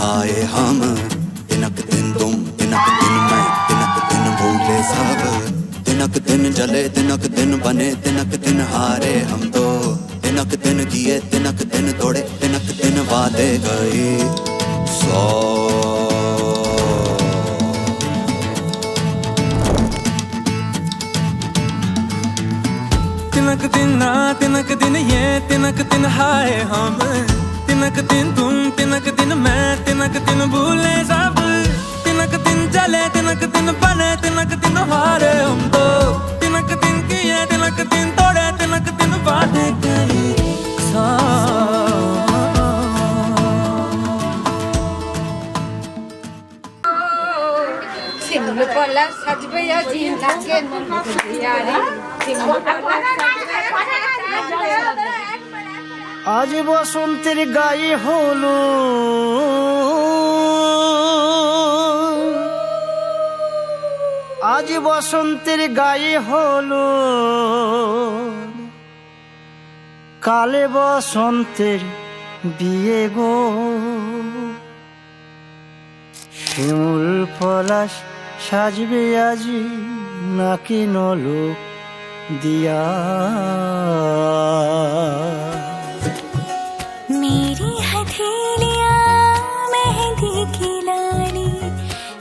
हाय हम, तिनक दिन तुम तिनक दिन मैं, तिनक दिन भूले सब, तिनक दिन जले तिनक दिन बने, तिनक दिन हारे हम तो, तिनक दिन किए तिनक दिन तोड़े, तिनक दिन वादे गए 100। तिनक दिन ना तिनक दिन ये तिनक दिन हाय हम, तिनक दिन तुम तिनक दिन मैं, तिनक दिन भूले सब, तिनक दिन जले तिनक दिन बने, तिनक दिन हारे हम तो, तिनक दिन किए तिनक दिन तोड़े, तिनक दिन बांटे गए 100। सिंगल पल्ला सजबे या जीन लागे मन यारी सिंगल पल्ला আজ বসন্তের গায়ে হলো আজ বসন্তের গায়ে হলো কালে বসন্তের বিয়ে গো শিমুল পলাশ সাজবে আজি নাকি নলোক দিয়া मेरी हथेलियां मेहंदी की लाली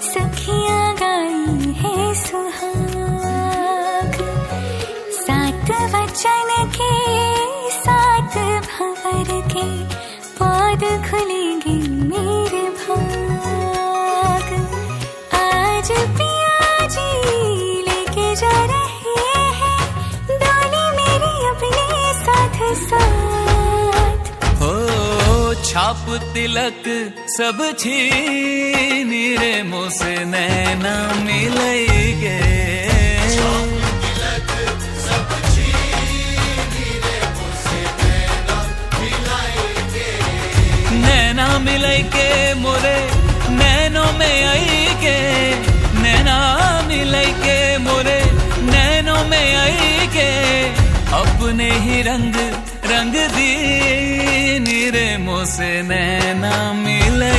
सखियां गाई है सुहाग, 7 वचन के 7 भंवर के पौध खुलेंगे मेरे भाग। आज पिया जी लेके जा रहे हैं डोली मेरी अपने साथ साथ। हो छाप तिलक सब छीन रे मुझसे नैना मिलेंगे, नैना मिलेंगे मोरे नैनों में आएंगे, नैना मिलेंगे मोरे नैनों में आएंगे, अपने ही रंग रंग दी रे मुझसे नैना मिले।